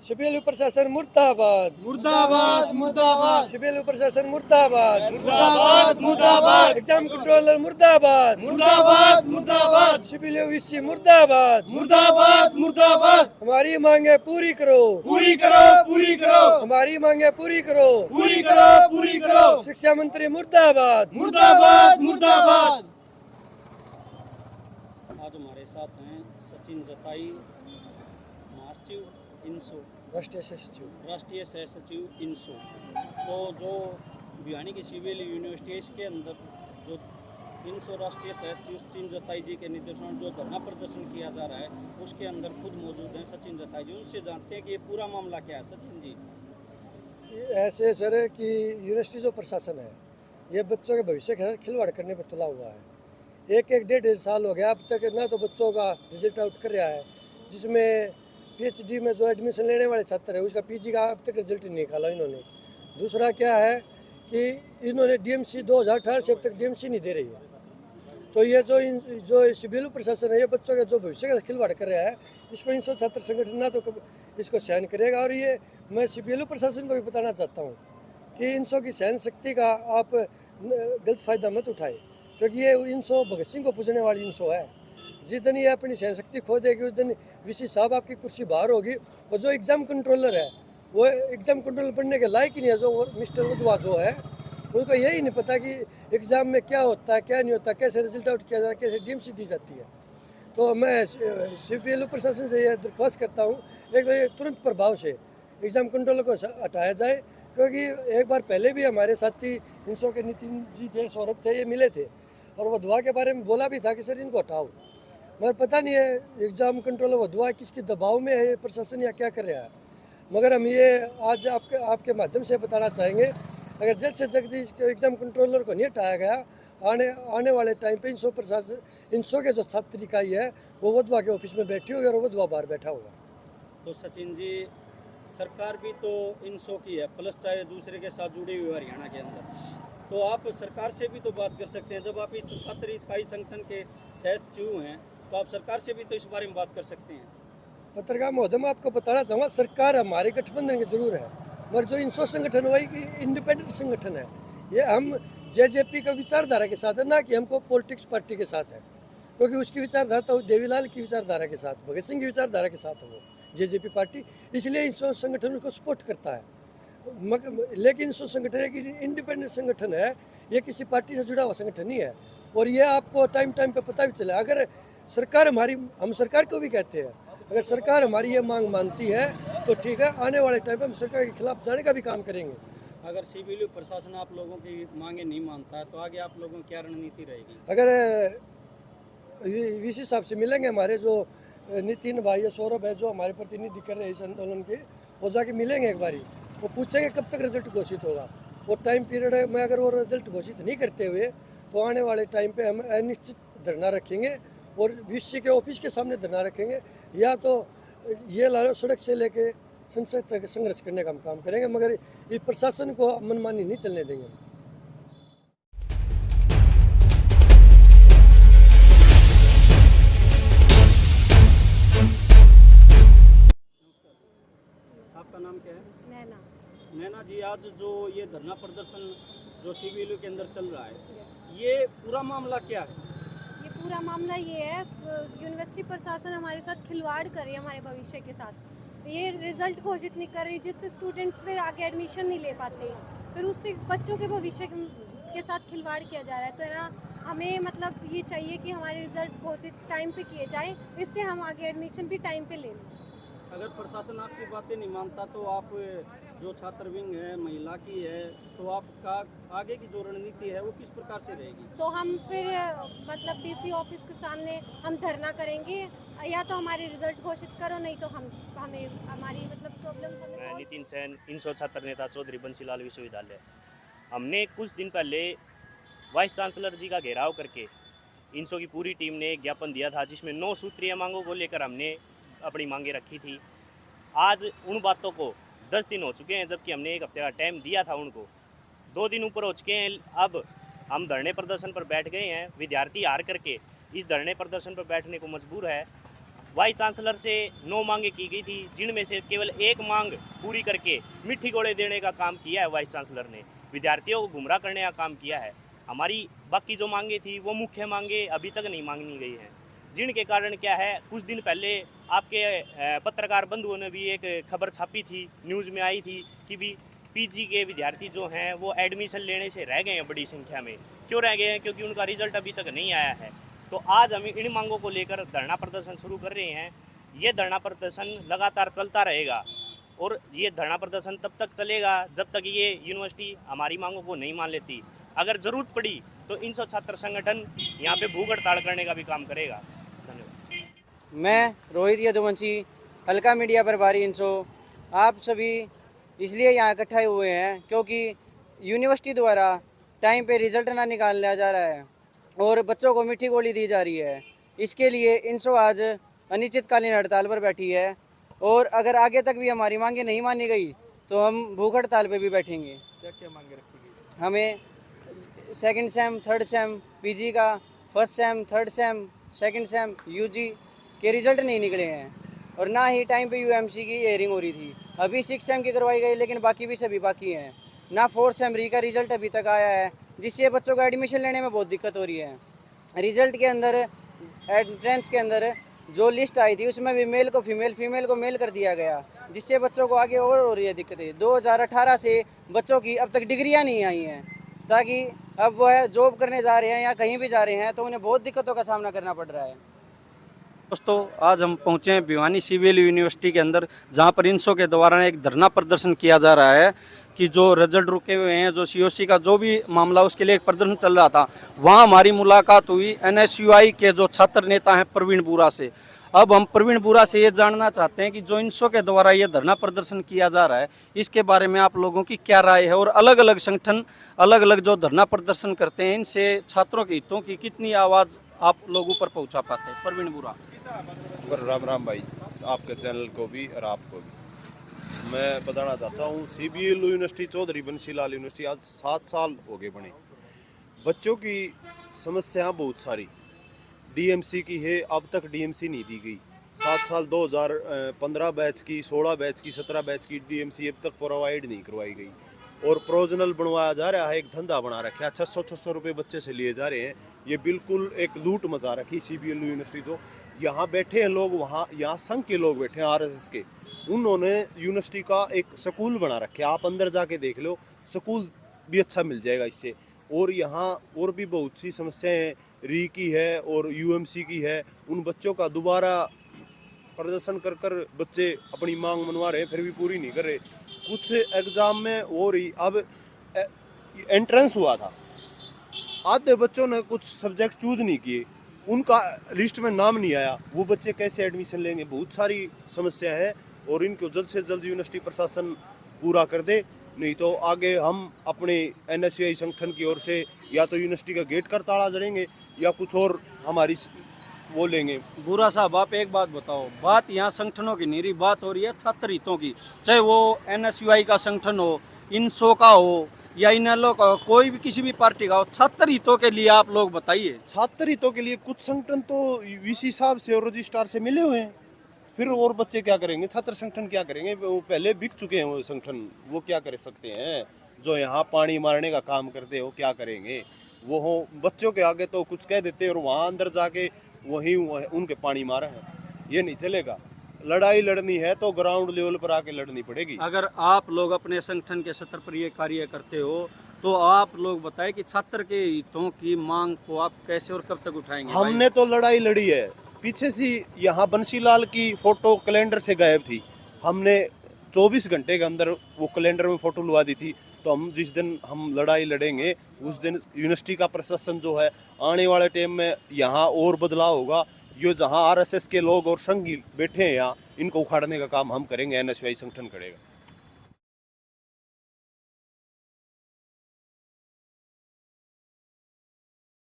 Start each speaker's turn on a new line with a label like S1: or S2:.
S1: शिबेलू प्रशासन मुर्दाबाद
S2: मुर्दाबाद मुर्दाबाद
S1: शिबेलू प्रशासन मुर्दाबाद
S2: मुर्दाबाद मुर्दाबाद
S1: एग्जाम कंट्रोलर मुर्दाबाद
S2: मुर्दाबाद मुर्दाबाद
S1: शिबेलू वीसी मुर्दाबाद
S2: मुर्दाबाद मुर्दाबाद
S1: हमारी मांगे पूरी करो
S2: पूरी करो पूरी करो
S1: हमारी मांगे पूरी करो
S2: पूरी करो पूरी करो
S1: शिक्षा मंत्री मुर्दाबाद
S2: मुर्दाबाद मुर्दाबाद।
S3: आज हमारे साथ हैं सचिन जताई, महासचिव इंसो,
S1: राष्ट्रीय सचिव
S3: राष्ट्रीय सह सचिव इंसो। तो जो भिवानी की सिविल यूनिवर्सिटी है, इसके अंदर जो इंसो राष्ट्रीय सह सचिव सचिन जताई जी के निर्देशन जो धरना प्रदर्शन किया जा रहा है, उसके अंदर खुद मौजूद हैं सचिन जताई जी। उनसे जानते हैं कि ये पूरा मामला क्या है। सचिन जी,
S1: ऐसे सर है कि यूनिवर्सिटी जो प्रशासन है ये बच्चों के भविष्य के साथ खिलवाड़ करने पर तुला हुआ है। एक डेढ़ साल हो गया अब तक ना तो बच्चों का रिजल्ट आउट कर रहा है, जिसमें पीएचडी में जो एडमिशन लेने वाले छात्र है उसका पीजी का अब तक रिजल्ट नहीं निकाला इन्होंने। दूसरा क्या है कि इन्होंने डीएमसी 2018 से अब तक डीएमसी नहीं दे रही है। तो ये जो सिविल प्रशासन है ये बच्चों के जो भविष्य का खिलवाड़ कर रहा है, इसको इंसो छात्र संगठन ना तो इसको सहन करेगा। और ये मैं सिविल प्रशासन को भी बताना चाहता हूँ कि इंसो की सहन शक्ति का आप गलत फ़ायदा मत उठाए, क्योंकि ये इंसो भगत सिंह को पूजने वाली इंसो है। जिस दिन ये अपनी सहन शक्ति खो देगी उस दिन वीसी साहब आपकी कुर्सी बाहर होगी। और जो एग्ज़ाम कंट्रोलर है वो एग्ज़ाम कंट्रोलर बनने के लायक ही नहीं है। जो मिस्टर वधवा जो है उनको यही नहीं पता कि एग्ज़ाम में क्या होता है क्या नहीं होता, कैसे रिजल्ट आउट किया जाता है, कैसे डीएमसी दी जाती है। तो मैं सीपीएलओ प्रशासन से यह दरख्वास्त करता हूँ एक तो ये तुरंत प्रभाव से एग्ज़ाम कंट्रोलर को हटाया जाए, क्योंकि एक बार पहले भी हमारे साथी इंसो के नितिन जी थे, सौरभ थे, ये मिले थे और वधवा के बारे में बोला भी था कि सर इनको हटाओ। मगर पता नहीं है एग्ज़ाम कंट्रोलर वधवा किसके दबाव में है प्रशासन या क्या कर रहा है। मगर हम ये आज आपके माध्यम से बताना चाहेंगे, अगर जल्द से जल्द एग्ज़ाम कंट्रोलर को नहीं हटाया गया, आने वाले टाइम पे इंसो के जो छात्र इकाई है वो वधवा के ऑफिस में बैठी होगी और वधवा बाहर बैठा होगा।
S3: तो सचिन जी, सरकार भी तो इंसो की है, प्लस चाहे दूसरे के साथ जुड़ी हुई हरियाणा के अंदर, तो आप सरकार से भी तो बात कर सकते हैं। जब आप इस छात्र इकाई संगठन के सह सचिव हैं तो आप सरकार से भी तो इस बारे में बात कर सकते हैं।
S1: पत्रकार महोदय, मैं आपको बताना चाहूँगा, सरकार हमारे गठबंधन की जरूर है, मगर जो इंसो संगठन वही कि इंडिपेंडेंट संगठन है। ये हम जेजेपी का विचारधारा के साथ है, ना कि हमको पॉलिटिक्स पार्टी के साथ है, क्योंकि उसकी विचारधारा तो देवीलाल की विचारधारा के साथ, भगत सिंह की विचारधारा के साथ है वो जेजेपी पार्टी, इसलिए इंसो संगठन उसको सपोर्ट करता है। लेकिन इंसो संगठन एक इंडिपेंडेंट संगठन है, ये किसी पार्टी से जुड़ा हुआ संगठन नहीं है। और ये आपको टाइम पे पता भी चला। अगर सरकार हम सरकार को भी कहते हैं, अगर सरकार हमारी ये मांग मानती है तो ठीक है, आने वाले टाइम पे हम सरकार के खिलाफ जाने का भी काम करेंगे।
S3: अगर सिविल प्रशासन आप लोगों की मांगे नहीं मानता है तो आगे आप लोगों की क्या रणनीति रहेगी?
S1: अगर वीसी साहब से मिलेंगे, हमारे जो नितिन भाई है, सौरभ है, जो हमारे प्रतिनिधि कर रहे हैं इस आंदोलन के, वो जाके मिलेंगे एक बारी, वो पूछेंगे कब तक रिजल्ट घोषित होगा। वो टाइम पीरियड में अगर वो रिजल्ट घोषित नहीं करते हुए तो आने वाले टाइम पे हम अनिश्चित धरना रखेंगे और वीसी के ऑफिस के सामने धरना रखेंगे, या तो ये लालो सड़क से लेके संसद तक संघर्ष करने का हम काम करेंगे, मगर इस प्रशासन को मनमानी नहीं चलने देंगे।
S3: आपका नाम क्या है?
S4: नैना।
S3: नैना जी, आज जो ये धरना प्रदर्शन जो सिविल के अंदर चल रहा है, ये पूरा मामला क्या है?
S4: ये पूरा मामला ये है, यूनिवर्सिटी प्रशासन हमारे साथ खिलवाड़ कर रही है, हमारे भविष्य के साथ। ये रिजल्ट घोषित नहीं कर रही, जिससे स्टूडेंट्स फिर आगे एडमिशन नहीं ले पाते, फिर उससे बच्चों के भविष्य के साथ खिलवाड़ किया जा रहा है। तो है ना, हमें मतलब ये चाहिए कि हमारे रिजल्ट घोषित टाइम पे किए जाएं, इससे हम आगे एडमिशन भी टाइम पे ले लें।
S3: अगर प्रशासन आपकी बातें नहीं मानता तो आप जो छात्र विंग है, महिला की है, तो आपका आगे की जो रणनीति है वो किस प्रकार से रहेगी?
S4: तो हम फिर मतलब डीसी ऑफिस के सामने हम धरना करेंगे, या तो हमारे रिजल्ट घोषित करो, नहीं तो हमें हमारी मतलब प्रॉब्लम्स हमें
S5: मैं नितिन सेन, इंसो छात्र नेता, चौधरी बंसीलाल विश्वविद्यालय। हमने कुछ दिन पहले वाइस चांसलर जी का घेराव करके इंसो की पूरी टीम ने एक ज्ञापन दिया था, जिसमें 9 सूत्रीय मांगों को लेकर हमने अपनी मांगे रखी थी। आज उन बातों को 10 दिन हो चुके हैं, जबकि हमने 1 हफ्ते का टाइम दिया था उनको। 2 दिन ऊपर हो चुके हैं। अब हम धरने प्रदर्शन पर बैठ गए हैं। विद्यार्थी हार करके इस धरने प्रदर्शन पर बैठने को मजबूर है। वाइस चांसलर से 9 मांगे की गई थी, जिनमें से केवल एक मांग पूरी करके मिट्टी गोले देने का काम किया है वाइस चांसलर ने, विद्यार्थियों को गुमराह करने का काम किया है। हमारी बाकी जो मांगे थी वो मुख्य मांगे अभी तक नहीं मांगी गई हैं, जिनके कारण क्या है, कुछ दिन पहले आपके पत्रकार बंधुओं ने भी एक खबर छापी थी, न्यूज़ में आई थी कि भी पीजी के विद्यार्थी जो हैं वो एडमिशन लेने से रह गए हैं बड़ी संख्या में। क्यों रह गए हैं? क्योंकि उनका रिजल्ट अभी तक नहीं आया है। तो आज हम इन मांगों को लेकर धरना प्रदर्शन शुरू कर रहे हैं। ये धरना प्रदर्शन लगातार चलता रहेगा और ये धरना प्रदर्शन तब तक चलेगा जब तक ये यूनिवर्सिटी हमारी मांगों को नहीं मान लेती। अगर ज़रूरत पड़ी तो इनसो छात्र संगठन यहाँ पे भूख हड़ताल करने का भी काम करेगा। धन्यवाद।
S6: मैं रोहित यदुवंशी, हल्का मीडिया प्रभारी इनसो। आप सभी इसलिए यहाँ इकट्ठे हुए हैं क्योंकि यूनिवर्सिटी द्वारा टाइम पे रिजल्ट ना निकाला जा रहा है और बच्चों को मीठी गोली दी जा रही है। इसके लिए इनसो आज अनिश्चितकालीन हड़ताल पर बैठी है और अगर आगे तक भी हमारी मांगें नहीं मानी गई तो हम भूख हड़ताल पर भी बैठेंगे।
S2: क्या क्या मांगे रखी गई?
S6: हमें second sem, third sem PG का, first sem, third sem, second sem UG के रिजल्ट नहीं निकले हैं और ना ही टाइम पे यूएमसी की हियरिंग हो रही थी। अभी 6 सेम की करवाई गई लेकिन बाकी भी सभी बाकी हैं। ना 4 सेम री का रिजल्ट अभी तक आया है, जिससे बच्चों को एडमिशन लेने में बहुत दिक्कत हो रही है। रिजल्ट के अंदर, एंट्रेंस के अंदर जो लिस्ट आई थी उसमें भी मेल को फीमेल, फीमेल को मेल कर दिया गया, जिससे बच्चों को आगे और हो रही है दिक्कतें। 2018 से बच्चों की अब तक डिग्रियां नहीं आई हैं, ताकि अब वह जॉब करने जा रहे हैं या कहीं भी जा रहे हैं तो उन्हें बहुत दिक्कतों का सामना करना पड़ रहा है।
S7: दोस्तों, आज हम पहुंचे हैं भिवानी सीबीएलयू यूनिवर्सिटी के अंदर, जहां पर इनसो के द्वारा एक धरना प्रदर्शन किया जा रहा है कि जो रिजल्ट रुके हुए हैं, जो सीओसी का जो भी मामला उसके लिए एक प्रदर्शन चल रहा था। वहां हमारी मुलाकात हुई एनएसयूआई के जो छात्र नेता हैं प्रवीण बुरा से। अब हम प्रवीण बुरा से ये जानना चाहते हैं कि जो इनसो के द्वारा ये धरना प्रदर्शन किया जा रहा है, इसके बारे में आप लोगों की क्या राय है और अलग अलग संगठन अलग अलग जो धरना प्रदर्शन करते हैं, इनसे छात्रों के हितों की कितनी आवाज़ आप लोगों पर पहुंचा पाते हैं? प्रवीण बुरा।
S8: राम राम भाई, आपके चैनल को भी और आपको भी मैं बताना चाहता हूँ। सीबीएलयू यूनिवर्सिटी, चौधरी बंसीलाल यूनिवर्सिटी आज 7 साल हो गए बने। बच्चों की समस्या बहुत सारी डीएमसी की है, अब तक डीएमसी नहीं दी गई। 7 साल 2015 बैच की, 16 बैच की, 17 बैच की डीएमसी अब तक प्रोवाइड नहीं करवाई गई और प्रोविजनल बनवाया जा रहा है। एक धंधा बना रखा है, 600 रुपये बच्चे से लिए जा रहे हैं। ये बिल्कुल एक लूट मचा रखी सीबीएलयू यूनिवर्सिटी। तो यहाँ बैठे हैं लोग, वहाँ यहाँ संघ के लोग बैठे हैं आरएसएस के, उन्होंने यूनिवर्सिटी का एक स्कूल बना रखा है। आप अंदर जाके देख लो, स्कूल भी अच्छा मिल जाएगा इससे। और यहाँ और भी बहुत सी समस्याएं री की है और यूएमसी की है। उन बच्चों का दोबारा प्रदर्शन कर कर बच्चे अपनी मांग मनवा रहे हैं, फिर भी पूरी नहीं कर रहे। कुछ एग्ज़ाम में हो रही, अब एंट्रेंस हुआ था, आधे बच्चों ने कुछ सब्जेक्ट चूज नहीं किए, उनका लिस्ट में नाम नहीं आया, वो बच्चे कैसे एडमिशन लेंगे? बहुत सारी समस्या है और इनको जल्द से जल्द यूनिवर्सिटी प्रशासन पूरा कर दे, नहीं तो आगे हम अपने एनएसयूआई संगठन की ओर से या तो यूनिवर्सिटी का गेट कर ताला जड़ेंगे या कुछ और हमारी वो लेंगे।
S7: बुरा साहब, आप एक बात बताओ, बात यहाँ संगठनों की नहीं रही, बात हो रही है छात्र हितों की। चाहे वो एनएसयूआई का संगठन हो, इनसो का हो या इनएलओ का हो, कोई भी किसी भी पार्टी का हो, छात्र हितों के लिए आप लोग बताइए।
S8: छात्र हितों के लिए कुछ संगठन तो वीसी साहब से और रजिस्ट्रार से मिले हुए हैं, फिर और बच्चे क्या करेंगे? छात्र संगठन क्या करेंगे? वो पहले बिक चुके हैं वो संगठन, वो क्या कर सकते हैं? जो यहाँ पानी मारने का काम करते हो क्या करेंगे? वो हो बच्चों के आगे तो कुछ कह देते हैं और वहाँ अंदर जाके वहीं उनके पानी मारा है, ये नहीं चलेगा। लड़ाई लड़नी है तो ग्राउंड लेवल पर आके लड़नी पड़ेगी।
S7: अगर आप लोग अपने संगठन के स्तर पर ये कार्य करते हो तो आप लोग बताएं कि छात्र के हितों की मांग को आप कैसे और कब तक उठाएंगे?
S8: हमने तो लड़ाई लड़ी है, पीछे से यहाँ बंसीलाल की फोटो कैलेंडर से गायब थी, हमने 24 घंटे के अंदर वो कैलेंडर में फोटो लगा दी थी। तो हम जिस दिन हम लड़ाई लड़ेंगे उस दिन यूनिवर्सिटी का प्रशासन जो है, आने वाले टाइम में यहाँ और बदलाव होगा। ये जहाँ आरएसएस के लोग और संघी बैठे हैं यहाँ, इनको उखाड़ने का काम हम करेंगे, एनएसयूआई संगठन करेगा।